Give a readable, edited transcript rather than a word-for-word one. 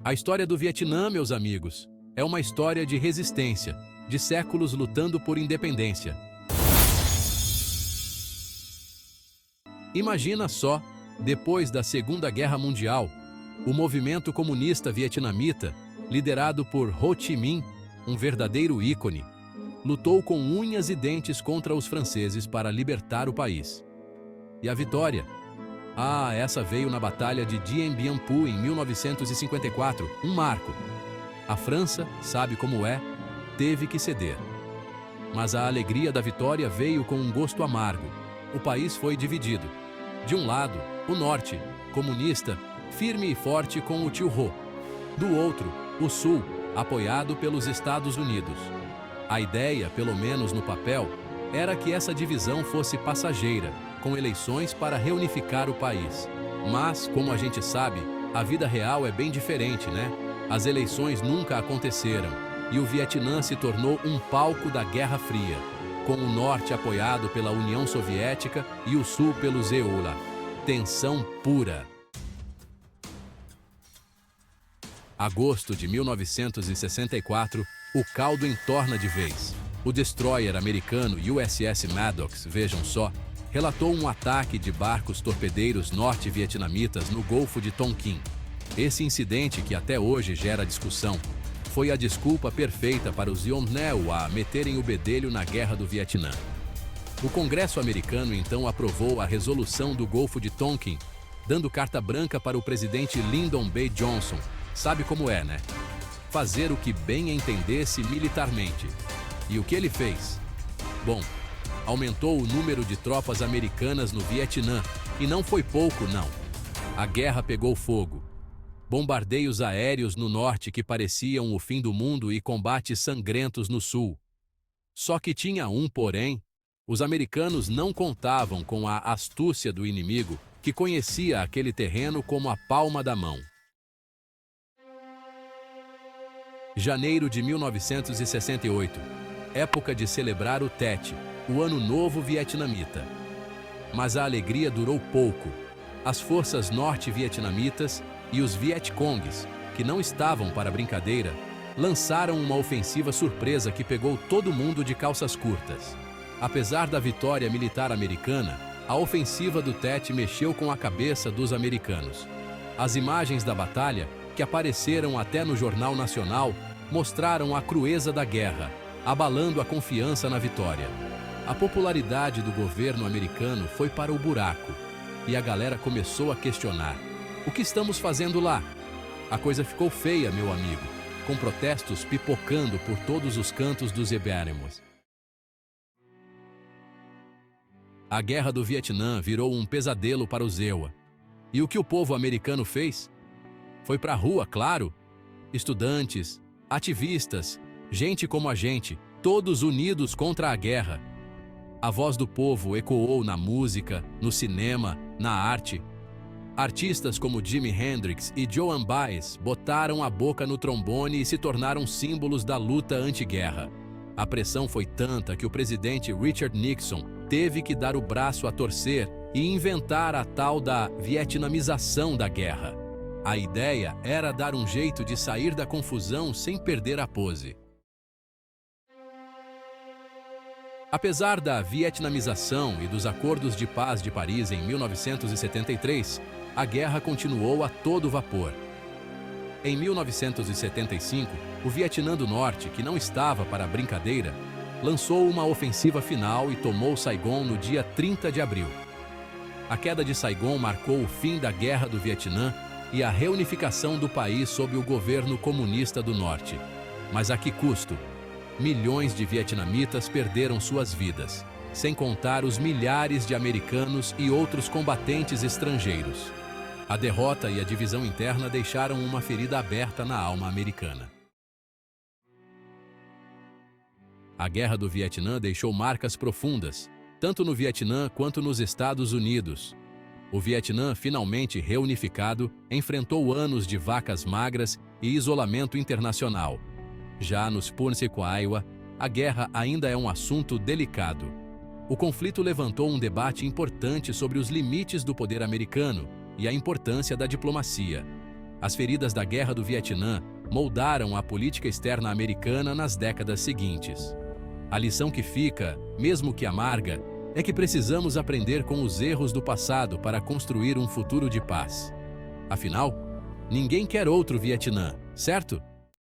A história do Vietnã, meus amigos, é uma história de resistência, de séculos lutando por independência. Imagina só, depois da Segunda Guerra Mundial, o movimento comunista vietnamita, liderado por Ho Chi Minh, um verdadeiro ícone, lutou com unhas e dentes contra os franceses para libertar o país. E a vitória? Ah, essa veio na Batalha de Dien Bien Phu em 1954, um marco. A França, sabe como é, teve que ceder. Mas a alegria da vitória veio com um gosto amargo. O país foi dividido. De um lado, o norte, comunista, firme e forte com o tio Ho. Do outro, o sul, apoiado pelos Estados Unidos. A ideia, pelo menos no papel, era que essa divisão fosse passageira, com eleições para reunificar o país. Mas, como a gente sabe, a vida real é bem diferente, né? As eleições nunca aconteceram, e o Vietnã se tornou um palco da Guerra Fria, com o norte apoiado pela União Soviética e o sul pelos EULA. Tensão pura. Agosto de 1964, o caldo entorna de vez. O destroyer americano USS Maddox, vejam só, relatou um ataque de barcos torpedeiros norte-vietnamitas no Golfo de Tonkin. Esse incidente, que até hoje gera discussão, foi a desculpa perfeita para os Yeon-Neo meterem o bedelho na Guerra do Vietnã. O Congresso americano então aprovou a resolução do Golfo de Tonkin, dando carta branca para o presidente Lyndon B. Johnson. Sabe como é, né? Fazer o que bem entendesse militarmente. E o que ele fez? Bom, aumentou o número de tropas americanas no Vietnã, e não foi pouco, não. A guerra pegou fogo. Bombardeios aéreos no norte que pareciam o fim do mundo e combates sangrentos no sul. Só que tinha um porém: os americanos não contavam com a astúcia do inimigo, que conhecia aquele terreno como a palma da mão. Janeiro de 1968, época de celebrar o Tet, o Ano Novo Vietnamita. Mas a alegria durou pouco. As forças norte-vietnamitas e os Vietcongs, que não estavam para brincadeira, lançaram uma ofensiva surpresa que pegou todo mundo de calças curtas. Apesar da vitória militar americana, a ofensiva do Tet mexeu com a cabeça dos americanos. As imagens da batalha, que apareceram até no Jornal Nacional, mostraram a crueza da guerra, abalando a confiança na vitória. A popularidade do governo americano foi para o buraco, e a galera começou a questionar: o que estamos fazendo lá? A coisa ficou feia, meu amigo, com protestos pipocando por todos os cantos dos ibérrimos. A Guerra do Vietnã virou um pesadelo para os EUA. E o que o povo americano fez? Foi para a rua, claro. Estudantes, ativistas, gente como a gente, todos unidos contra a guerra. A voz do povo ecoou na música, no cinema, na arte. Artistas como Jimi Hendrix e Joan Baez botaram a boca no trombone e se tornaram símbolos da luta anti-guerra. A pressão foi tanta que o presidente Richard Nixon teve que dar o braço a torcer e inventar a tal da vietnamização da guerra. A ideia era dar um jeito de sair da confusão sem perder a pose. Apesar da vietnamização e dos acordos de paz de Paris em 1973, a guerra continuou a todo vapor. Em 1975, o Vietnã do Norte, que não estava para brincadeira, lançou uma ofensiva final e tomou Saigon no dia 30 de abril. A queda de Saigon marcou o fim da Guerra do Vietnã e a reunificação do país sob o governo comunista do Norte. Mas a que custo? Milhões de vietnamitas perderam suas vidas, sem contar os milhares de americanos e outros combatentes estrangeiros. A derrota e a divisão interna deixaram uma ferida aberta na alma americana. A Guerra do Vietnã deixou marcas profundas, tanto no Vietnã quanto nos Estados Unidos. O Vietnã, finalmente reunificado, enfrentou anos de vacas magras e isolamento internacional. Já nos Punsic, Iowa, a guerra ainda é um assunto delicado. O conflito levantou um debate importante sobre os limites do poder americano e a importância da diplomacia. As feridas da Guerra do Vietnã moldaram a política externa americana nas décadas seguintes. A lição que fica, mesmo que amarga, é que precisamos aprender com os erros do passado para construir um futuro de paz. Afinal, ninguém quer outro Vietnã, certo?